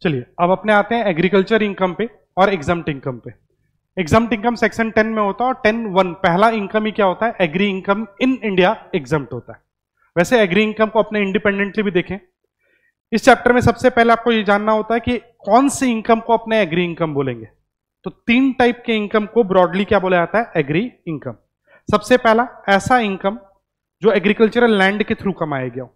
चलिए अब अपने आते हैं एग्रीकल्चर इनकम पे और एग्जम्प्ट इनकम पे। एग्जम्प्ट इनकम सेक्शन 10 में होता है और 10(1) पहला इनकम ही क्या होता है, agri income in India exempt होता है। वैसे एग्री इनकम को अपने इंडिपेंडेंटली भी देखें। इस चैप्टर में सबसे पहले आपको ये जानना होता है कि कौन सी इनकम को अपने एग्री इनकम बोलेंगे। तो 3 टाइप के इनकम को ब्रॉडली क्या बोला जाता है, एग्री इनकम। सबसे पहला ऐसा इनकम जो एग्रीकल्चरल लैंड के थ्रू कमाया गया हो।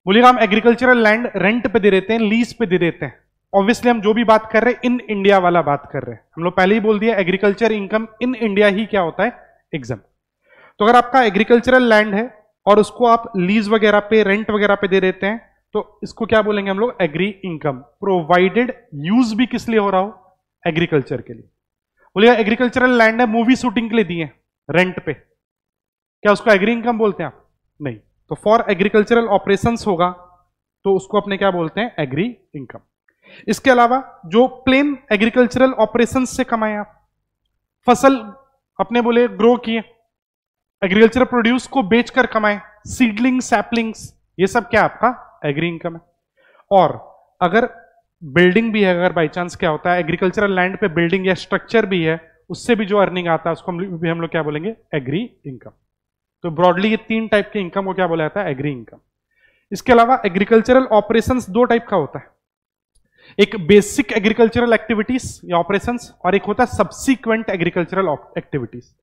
बोलिएगा हम एग्रीकल्चरल लैंड रेंट पे दे देते हैं, लीज पे दे देते हैं। ऑब्वियसली हम जो भी बात कर रहे हैं इन इंडिया वाला बात कर रहे हैं। हम लोग पहले ही बोल दिया एग्रीकल्चर इनकम इन इंडिया ही क्या होता है, एग्जाम। तो अगर आपका एग्रीकल्चरल लैंड है और उसको आप लीज वगैरह पे रेंट वगैरह पे दे देते हैं तो इसको क्या बोलेंगे हम लोग, एग्री इनकम, प्रोवाइडेड यूज भी किस लिए हो रहा हो, एग्रीकल्चर के लिए। बोलिएगा एग्रीकल्चरल लैंड है, मूवी शूटिंग के लिए दिए रेंट पे, क्या उसको एग्री इनकम बोलते हैं आप, नहीं। तो फॉर एग्रीकल्चरल ऑपरेशंस होगा तो उसको अपने क्या बोलते हैं, एग्री इनकम। इसके अलावा जो प्लेन एग्रीकल्चरल ऑपरेशंस से कमाए आप, फसल अपने बोले ग्रो किए, एग्रीकल्चरल प्रोड्यूस को बेचकर कमाए, सीडलिंग सैपलिंग्स, ये सब क्या आपका एग्री इनकम है। और अगर बिल्डिंग भी है, अगर बाई चांस क्या होता है एग्रीकल्चरल लैंड पे बिल्डिंग या स्ट्रक्चर भी है, उससे भी जो अर्निंग आता है उसको हम लोग क्या बोलेंगे, एग्री इनकम। तो ब्रॉडली ये 3 टाइप के इनकम को क्या बोला जाता है, एग्री इनकम। इसके अलावा एग्रीकल्चरल ऑपरेशंस 2 टाइप का होता है, एक बेसिक एग्रीकल्चरल एक्टिविटीज या ऑपरेशंस और एक होता है सब्सीक्वेंट एग्रीकल्चरल एक्टिविटीज।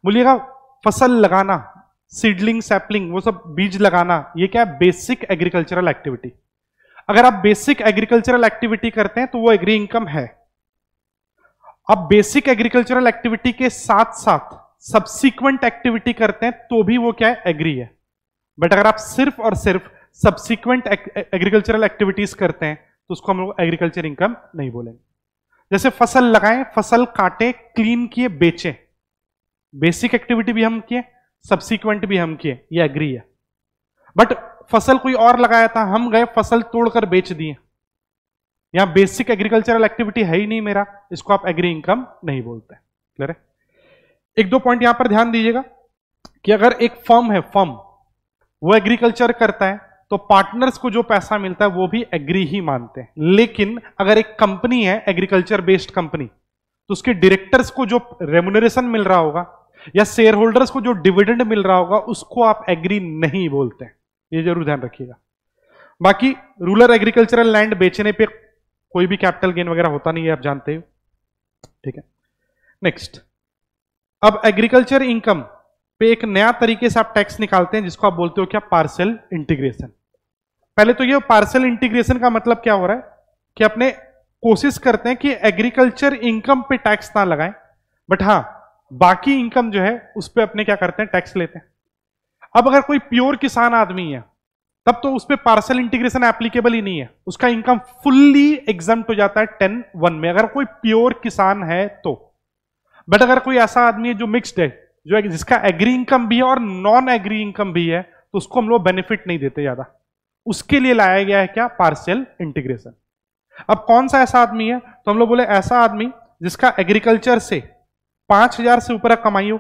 बोलिएगा फसल लगाना, सीडलिंग सैपलिंग, वो सब बीज लगाना, ये क्या है, बेसिक एग्रीकल्चरल एक्टिविटी। अगर आप बेसिक एग्रीकल्चरल एक्टिविटी करते हैं तो वो एग्री इनकम है। अब बेसिक एग्रीकल्चरल एक्टिविटी के साथ साथ सब्सीक्वेंट एक्टिविटी करते हैं तो भी वो क्या है, एग्री है। बट अगर आप सिर्फ और सिर्फ सब्सीक्वेंट एग्रीकल्चरल एक्टिविटीज करते हैं तो उसको हम लोग एग्रीकल्चर इनकम नहीं बोलेंगे। जैसे फसल लगाएं, फसल काटे, क्लीन किए, बेचे, बेसिक एक्टिविटी भी हम किए, सब्सीक्वेंट भी हम किए, ये एग्री है। बट फसल कोई और लगाया था, हम गए फसल तोड़कर बेच दिए, यहां बेसिक एग्रीकल्चरल एक्टिविटी है ही नहीं मेरा, इसको आप एग्री इनकम नहीं बोलते। क्लियर है। 1-2 पॉइंट यहां पर ध्यान दीजिएगा कि अगर एक फर्म है, फर्म वो एग्रीकल्चर करता है तो पार्टनर्स को जो पैसा मिलता है वो भी एग्री ही मानते हैं। लेकिन अगर एक कंपनी है एग्रीकल्चर बेस्ड कंपनी तो उसके डायरेक्टर्स को जो रेम्युनरेशन मिल रहा होगा या शेयर होल्डर्स को जो डिविडेंड मिल रहा होगा उसको आप एग्री नहीं बोलते हैं, ये जरूर ध्यान रखिएगा। बाकी रूरल एग्रीकल्चरल लैंड बेचने पे कोई भी कैपिटल गेन वगैरह होता नहीं है, आप जानते हो, ठीक है। नेक्स्ट, अब एग्रीकल्चर इनकम पे एक नया तरीके से आप टैक्स निकालते हैं जिसको आप बोलते हो क्या, पार्शियल इंटीग्रेशन। पहले तो ये पार्शियल इंटीग्रेशन का मतलब क्या हो रहा है कि अपने कोशिश करते हैं कि एग्रीकल्चर इनकम पे टैक्स ना लगाएं, बट हाँ बाकी इनकम जो है उस पर अपने क्या करते हैं, टैक्स लेते हैं। अब अगर कोई प्योर किसान आदमी है तब तो उस पर पार्शियल इंटीग्रेशन एप्लीकेबल ही नहीं है, उसका इनकम फुल्ली एग्जम्प्ट हो जाता है 10(1) में, अगर कोई प्योर किसान है तो। बट अगर कोई ऐसा आदमी है जो मिक्स्ड है, जो जिसका एग्री इनकम भी है और नॉन एग्री इनकम भी है, तो उसको हम लोग बेनिफिट नहीं देते ज्यादा, उसके लिए लाया गया है क्या, पार्शियल इंटीग्रेशन। अब कौन सा ऐसा आदमी है, तो हम लोग बोले ऐसा आदमी जिसका एग्रीकल्चर से 5,000 से ऊपर कमाई हो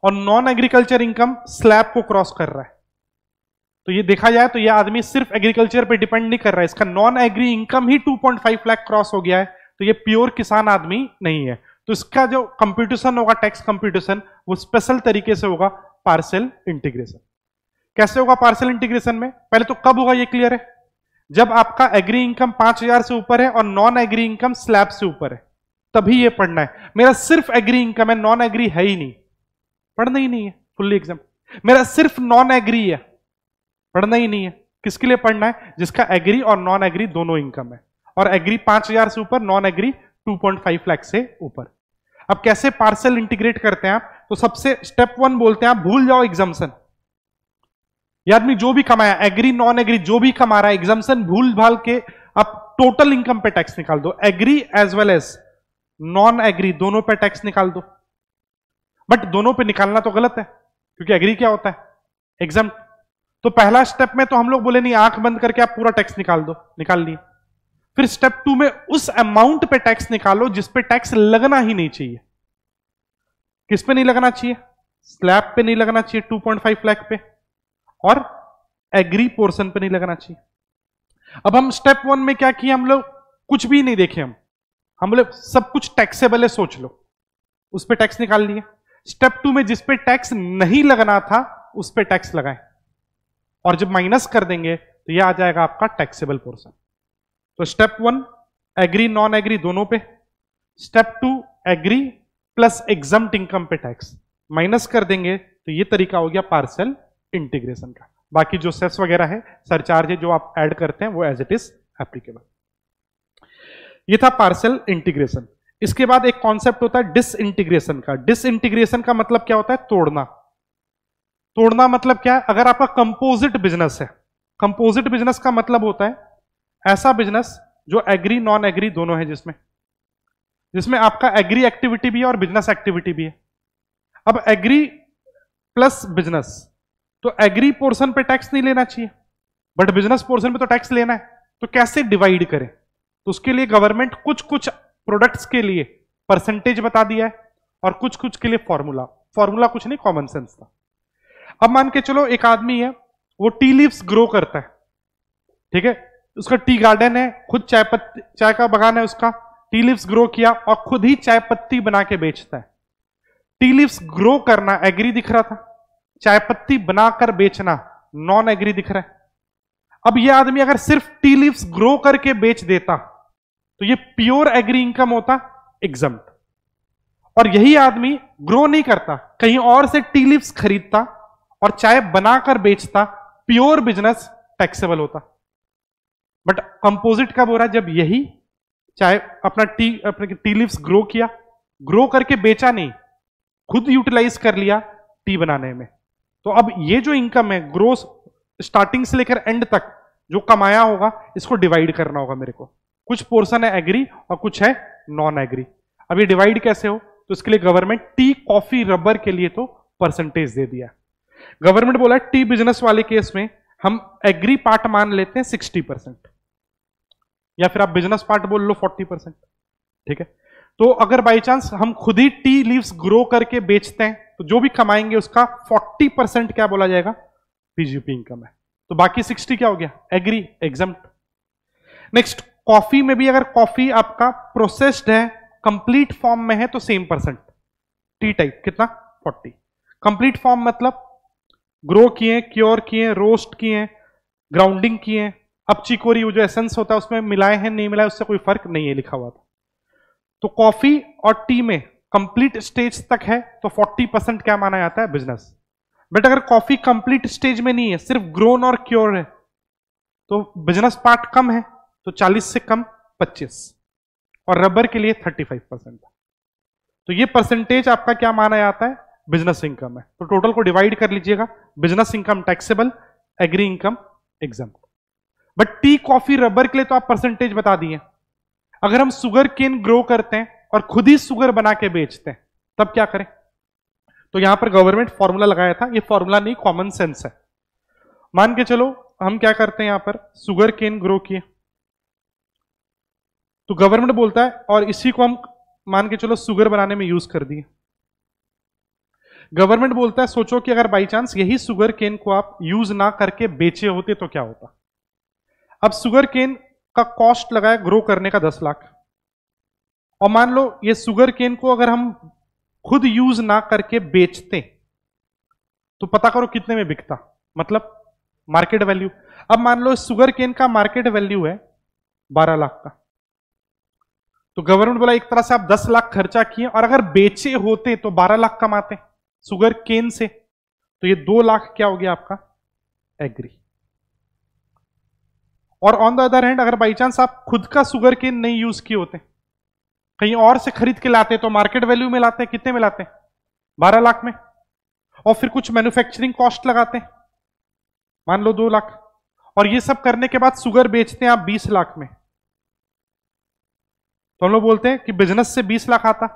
और नॉन एग्रीकल्चर इनकम स्लैब को क्रॉस कर रहा है। तो ये देखा जाए तो ये आदमी सिर्फ एग्रीकल्चर पे डिपेंड नहीं कर रहा है, इसका नॉन एग्री इनकम ही 2.5 लाख क्रॉस हो गया है, तो ये प्योर किसान आदमी नहीं है। तो इसका जो कंप्यूटेशन होगा, टैक्स कंप्यूटेशन, वो स्पेशल तरीके से होगा, पार्शियल इंटीग्रेशन। कैसे होगा पार्शियल इंटीग्रेशन में, पहले तो कब होगा ये क्लियर है, जब आपका एग्री इनकम 5,000 से ऊपर है और नॉन एग्री इनकम स्लैब से ऊपर है, तभी ये पढ़ना है। मेरा सिर्फ एग्री इनकम है, नॉन एग्री है ही नहीं, पढ़ना ही नहीं है, फुल्ली एग्जाम। मेरा सिर्फ नॉन एग्री है, पढ़ना ही नहीं है। किसके लिए पढ़ना है, जिसका एग्री और नॉन एग्री दोनों इनकम है, और एग्री 5,000 से ऊपर, नॉन एग्री 2.5 लाख से ऊपर। अब कैसे पार्शियल इंटीग्रेट करते हैं आप, तो सबसे स्टेप 1 बोलते हैं आप भूल जाओ एग्जम्पशन। ये आदमी जो भी कमाया, एग्री नॉन एग्री जो भी कमा रहा है, एग्जम्पशन भूल भाल के आप टोटल इनकम पे टैक्स निकाल दो, agri as well as non agri दोनों पे टैक्स निकाल दो। बट दोनों पे निकालना तो गलत है, क्योंकि एग्री क्या होता है, एग्जम्प्ट। तो पहला स्टेप में तो हम लोग बोले नहीं, आंख बंद करके आप पूरा टैक्स निकाल दो, निकाल लिए। फिर स्टेप 2 में उस अमाउंट पे टैक्स निकालो जिस पे टैक्स लगना ही नहीं चाहिए। किस पे नहीं लगना चाहिए, स्लैब पे नहीं लगना चाहिए 2.5 लाख पे, और एग्री पोर्शन पे नहीं लगना चाहिए। अब हम स्टेप 1 में क्या किए, हम लोग कुछ भी नहीं देखे, हम लोग सब कुछ टैक्सेबल है सोच लो, उस पर टैक्स निकाल लिए। स्टेप 2 में जिस पे टैक्स नहीं लगना था उस पे टैक्स लगाए, और जब माइनस कर देंगे तो यह आ जाएगा आपका टैक्सेबल पोर्शन। तो स्टेप 1 एग्री नॉन एग्री दोनों पे, step 2 agri plus exempt income पे टैक्स, माइनस कर देंगे तो ये तरीका हो गया पार्शियल इंटीग्रेशन का। बाकी जो सेस वगैरह है, सरचार्ज है, जो आप ऐड करते हैं वो एज इट इज एप्लीकेबल। ये था पार्शियल इंटीग्रेशन। इसके बाद एक कॉन्सेप्ट होता है डिसइंटीग्रेशन का। डिसइंटीग्रेशन का मतलब क्या होता है, तोड़ना। तोड़ना मतलब क्या है, अगर आपका कंपोजिट बिजनेस है, कंपोजिट बिजनेस का मतलब होता है ऐसा बिजनेस जो एग्री नॉन एग्री दोनों है, जिसमें आपका एग्री एक्टिविटी भी है और बिजनेस एक्टिविटी भी है। अब एग्री प्लस बिजनेस, तो एग्री पोर्शन पे टैक्स नहीं लेना चाहिए, बट बिजनेस पोर्शन पे तो टैक्स लेना है। तो कैसे डिवाइड करें, तो उसके लिए गवर्नमेंट कुछ कुछ प्रोडक्ट्स के लिए परसेंटेज बता दिया है और कुछ कुछ के लिए फॉर्मूला कुछ नहीं, कॉमन सेंस था। अब मान के चलो एक आदमी है, वो टी लीव्स ग्रो करता है, ठीक है, उसका टी गार्डन है, खुद चाय का बगान है उसका, टी लीव्स ग्रो किया और खुद ही चाय पत्ती बना के बेचता है। टी लीव्स ग्रो करना एग्री दिख रहा था, चाय पत्ती बनाकर बेचना नॉन एग्री दिख रहा है। अब यह आदमी अगर सिर्फ टी लीव्स ग्रो करके बेच देता तो ये प्योर एग्री इनकम होता, एग्जम्प्ट। और यही आदमी ग्रो नहीं करता, कहीं और से टी लीव्स खरीदता और चाय बनाकर बेचता, प्योर बिजनेस, टैक्सेबल होता। बट कंपोजिट कब हो रहा है, जब यही चाहे अपना टी लीव्स ग्रो किया, ग्रो करके बेचा नहीं, खुद यूटिलाइज कर लिया टी बनाने में। तो अब ये जो इनकम है, ग्रोस स्टार्टिंग से लेकर एंड तक जो कमाया होगा, इसको डिवाइड करना होगा मेरे को। कुछ पोर्शन है एग्री और कुछ है नॉन एग्री। अब ये डिवाइड कैसे हो, तो इसके लिए गवर्नमेंट टी, कॉफी, रबर के लिए तो परसेंटेज दे दिया। गवर्नमेंट बोला टी बिजनेस वाले केस में हम एग्री पार्ट मान लेते हैं 60%, या फिर आप बिजनेस पार्ट बोल लो 40%, ठीक है। तो अगर बाई चांस हम खुद ही टी लीव्स ग्रो करके बेचते हैं तो जो भी कमाएंगे उसका 40% क्या बोला जाएगा, पीजीपी इनकम है। तो बाकी 60 क्या हो गया, एग्री, एग्जम्प्ट। नेक्स्ट, कॉफी में भी अगर कॉफी आपका प्रोसेस्ड है, कंप्लीट फॉर्म में है तो सेम परसेंट, टी टाइप कितना 40, कंप्लीट फॉर्म मतलब ग्रो किए, क्योर किए, रोस्ट किए, ग्राउंडिंग किए, अब चिकोरी वो जो एसेंस होता है उसमें मिलाए हैं नहीं मिलाए उससे कोई फर्क नहीं है, लिखा हुआ था। तो कॉफी और टी में कंप्लीट स्टेज तक है तो 40% क्या माना जाता है, बिजनेस। बट अगर कॉफी कंप्लीट स्टेज में नहीं है, सिर्फ ग्रोन और क्योर है, तो बिजनेस पार्ट कम है, तो 40 से कम 25, और रबर के लिए 35%। तो ये परसेंटेज आपका क्या माना जाता है, बिजनेस इनकम है। तो टोटल को डिवाइड कर लीजिएगा, business income taxable, agri income exempt. But tea, coffee, rubber के लिए तो आप परसेंटेज बता दिए। अगर हम शुगर केन ग्रो करते हैं और खुद ही शुगर बना के बेचते हैं तब क्या करें, तो यहां पर गवर्नमेंट फॉर्मूला लगाया था, ये फॉर्मूला नहीं, कॉमन सेंस है। मान के चलो हम क्या करते हैं, यहां पर शुगर केन ग्रो किए, तो गवर्नमेंट बोलता है और इसी को हम मान के चलो शुगर बनाने में यूज कर दिए। गवर्नमेंट बोलता है सोचो कि अगर बाई चांस यही शुगर केन को आप यूज ना करके बेचे होते तो क्या होता। अब शुगर केन का कॉस्ट लगाया ग्रो करने का 10 लाख, और मान लो ये शुगर केन को अगर हम खुद यूज ना करके बेचते तो पता करो कितने में बिकता, मतलब मार्केट वैल्यू। अब मान लो शुगर केन का मार्केट वैल्यू है 12 लाख का, तो गवर्नमेंट बोला एक तरह से आप 10 लाख खर्चा किए और अगर बेचे होते तो 12 लाख कमाते शुगर केन से, तो ये 2 लाख क्या हो गया आपका, एग्री। और ऑन द अदर हैंड अगर बाई चांस आप खुद का शुगर केन नहीं यूज किए होते, कहीं और से खरीद के लाते, तो मार्केट वैल्यू में लाते, कितने में लाते, 12 लाख में, और फिर कुछ मैन्युफैक्चरिंग कॉस्ट लगाते, मान लो 2 लाख, और ये सब करने के बाद शुगर बेचते हैं आप 20 लाख में, तो हम लोग बोलते हैं कि बिजनेस से 20 लाख आता,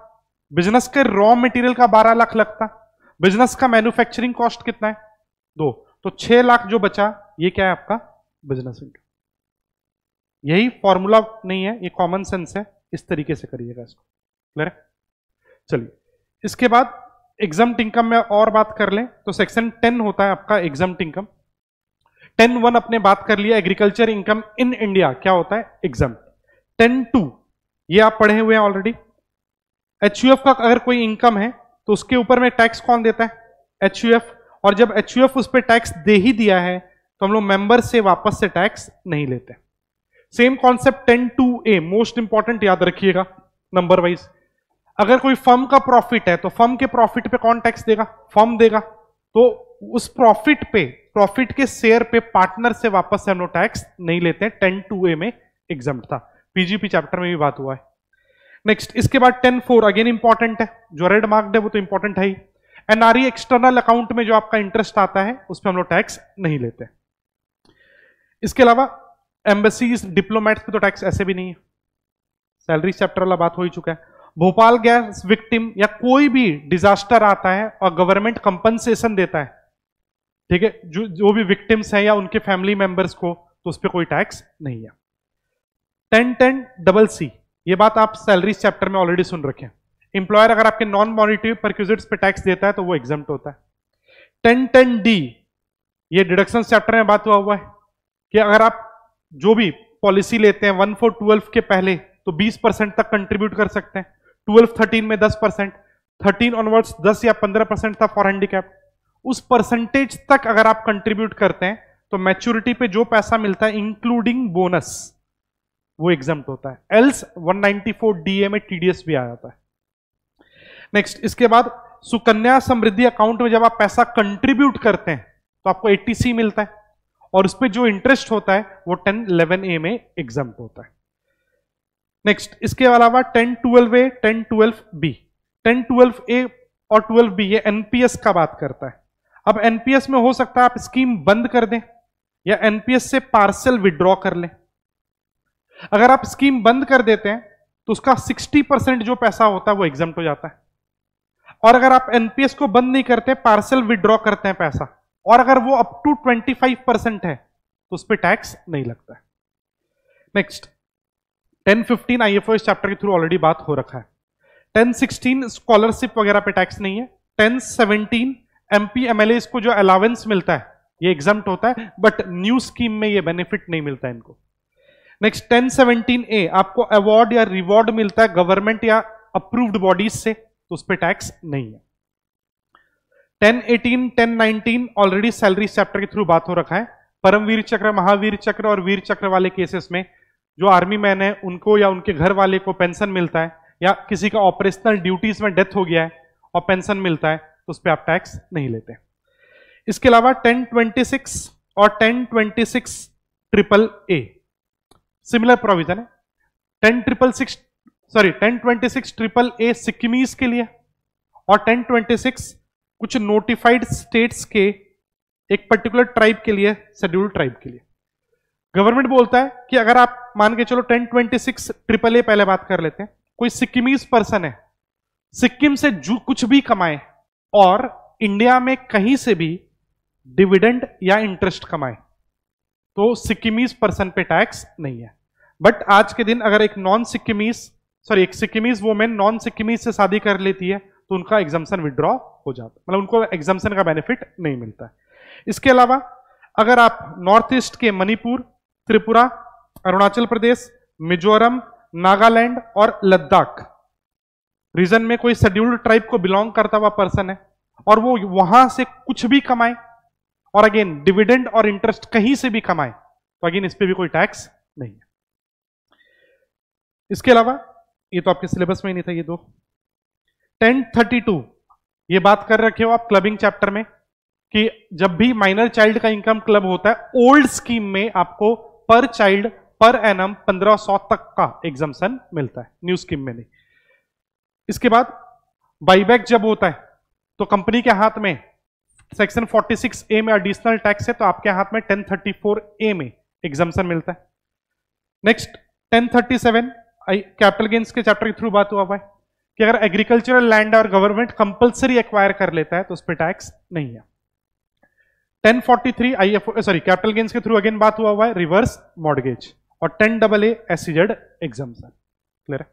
बिजनेस के रॉ मटेरियल का 12 लाख लगता, बिजनेस का मैन्युफैक्चरिंग कॉस्ट कितना है 2, तो 6 लाख जो बचा, ये क्या है आपका बिजनेस इनकम। यही फॉर्मूला नहीं है, ये कॉमन सेंस है, इस तरीके से करिएगा इसको, क्लियर है। चलिए इसके बाद एग्जम्प्ट इनकम में और बात कर लें तो सेक्शन 10 होता है आपका एग्जम्प्ट इनकम। 10(1) अपने बात कर लिया, एग्रीकल्चर इनकम इन इंडिया क्या होता है, एग्जाम। 10(2) ये आप पढ़े हुए हैं ऑलरेडी। एचयूएफ का अगर कोई इनकम है तो उसके ऊपर में टैक्स कौन देता है, एचयूएफ। और जब एचयूएफ उस पर टैक्स दे ही दिया है तो हम लोग मेंबर से वापस से टैक्स नहीं लेते। Same concept 10(2)A, most important, याद रखिएगा नंबर वाइज। अगर कोई फर्म का प्रॉफिट है तो फर्म के प्रॉफिट पे कौन टैक्स देगा, फर्म देगा। तो उस प्रॉफिट पे, प्रॉफिट के शेयर पे पार्टनर से वापस से हम लोग टैक्स नहीं लेते हैं। 10(2)A में एग्जाम्प्ट था, पीजीपी चैप्टर में भी बात हुआ है। नेक्स्ट, इसके बाद 10(4) अगेन इंपॉर्टेंट है, जो रेड मार्क्ड है वो तो इंपॉर्टेंट है ही। एनआरई एक्सटर्नल अकाउंट में जो आपका इंटरेस्ट आता है उस पर हम लोग टैक्स नहीं लेते। इसके अलावा एम्बेसीज, डिप्लोमेट्स पे तो टैक्स ऐसे भी नहीं है। सैलरी चैप्टर वाला बात हो ही चुका है। भोपाल गैस विक्टिम या कोई भी डिजास्टर आता है और गवर्नमेंट कंपनसेशन देता है, ठीक है, जो भी विक्टिम्स हैं या उनके फैमिली मेंबर्स को, तो उस पर कोई टैक्स नहीं है। 10(10)CC, ये बात आप सैलरी चैप्टर में ऑलरेडी सुन रखे हैं। इंप्लॉयर अगर आपके नॉन मॉनिटरी परक्विजिट्स पे टैक्स देता है तो वो एग्जम्प्ट होता है। 10(10)D, ये डिडक्शन चैप्टर में बात हुआ है कि अगर आप जो भी पॉलिसी लेते हैं 1/4/12 के पहले तो 20% तक कंट्रीब्यूट कर सकते हैं। 12-13 में 10%, 13 ऑनवर्ड्स 10 या 15% था फॉर हैंडीकैप। उस परसेंटेज तक अगर आप कंट्रीब्यूट करते हैं तो मैच्योरिटी पे जो पैसा मिलता है इंक्लूडिंग बोनस वो एग्जम्प्ट होता है। एल्स 194DA में टीडीएस भी आ जाता है। नेक्स्ट, इसके बाद सुकन्या समृद्धि अकाउंट में जब आप पैसा कंट्रीब्यूट करते हैं तो आपको 80C मिलता है और उस पर जो इंटरेस्ट होता है वो 10(11)A में एग्जम्प्ट होता है। नेक्स्ट, इसके अलावा 10(12)A, 10(12)B, 10(12)A और 12B ये एनपीएस का बात करता है। अब एनपीएस में हो सकता है आप स्कीम बंद कर दें या एनपीएस से पार्सल विड्रॉ कर लें। अगर आप स्कीम बंद कर देते हैं तो उसका 60% जो पैसा होता है वो एग्जम्प्ट हो जाता है। और अगर आप एनपीएस को बंद नहीं करते, पार्सल विड्रॉ करते हैं पैसा, और अगर वो अप टू 25% है तो उस पर टैक्स नहीं लगता है। नेक्स्ट, 10(15) आईएफओएस चैप्टर के थ्रू ऑलरेडी बात हो रखा है। 10(16) स्कॉलरशिप वगैरह पे टैक्स नहीं है। 10(17) एमपी एमएलए को जो अलावेंस मिलता है ये एग्जम्प्ट होता है, बट न्यू स्कीम में ये बेनिफिट नहीं मिलता है इनको। नेक्स्ट, 10(17)A आपको अवार्ड या रिवॉर्ड मिलता है गवर्नमेंट या अप्रूव्ड बॉडीज से, तो उस पर टैक्स नहीं है। 10(18), 10(19) ऑलरेडी सैलरी चैप्टर के थ्रू बात हो रखा है। परमवीर चक्र, महावीर चक्र और वीर चक्र वाले केसेस में जो आर्मी मैन है उनको या उनके घर वाले को पेंशन मिलता है, या किसी का ऑपरेशनल ड्यूटीज में डेथ हो गया है और पेंशन मिलता है, तो उस पर आप टैक्स नहीं लेते। इसके अलावा 10(26) और 10(26)AAA सिमिलर प्रोविजन है। 10(26)AAA सिक्किमीज के लिए और 10(26) कुछ नोटिफाइड स्टेट्स के एक पर्टिकुलर ट्राइब के लिए, शेड्यूल्ड ट्राइब के लिए। गवर्नमेंट बोलता है कि अगर आप मान के चलो 10(26)AAA पहले बात कर लेते हैं, कोई सिक्किमीज पर्सन है, सिक्किम से कुछ भी कमाए और इंडिया में कहीं से भी डिविडेंड या इंटरेस्ट कमाए तो सिक्किमीज पर्सन पे टैक्स नहीं है। बट आज के दिन अगर एक एक सिक्किमीज वुमेन नॉन सिक्किमीज से शादी कर लेती है तो उनका एग्जम्पशन विड्रॉ हो जाता है, मतलब उनको एग्जम्पशन का बेनिफिट नहीं मिलता है। इसके अलावा अगर आप नॉर्थ ईस्ट के मणिपुर, त्रिपुरा, अरुणाचल प्रदेश, मिजोरम, नागालैंड और लद्दाख रीजन में कोई शेड्यूल्ड ट्राइब को बिलोंग करता हुआ पर्सन है और वो वहां से कुछ भी कमाए और अगेन डिविडेंड और इंटरेस्ट कहीं से भी कमाए तो अगेन इस पे भी कोई टैक्स नहीं है। इसके अलावा ये तो आपके सिलेबस में ही नहीं था, ये दो 10(32) ये बात कर रखे हो आप क्लबिंग चैप्टर में कि जब भी माइनर चाइल्ड का इनकम क्लब होता है ओल्ड स्कीम में आपको पर चाइल्ड पर एनम 1500 तक का एग्जम्पशन मिलता है, न्यू स्कीम में नहीं। इसके बाद बाईबैक जब होता है तो कंपनी के हाथ में सेक्शन 46A में एडिशनल टैक्स है तो आपके हाथ में 1034A में एग्जम्पशन मिलता है। नेक्स्ट 1037 कैपिटल गेन्स के चैप्टर के थ्रू बात हुआ है कि अगर एग्रीकल्चरल लैंड और गवर्नमेंट कंपलसरी एक्वायर कर लेता है तो उस पर टैक्स नहीं है। 1043 कैपिटल गेन्स के थ्रू अगेन बात हुआ है रिवर्स मॉर्गेज और 10AA SEZ एग्जम्पशन। क्लियर है?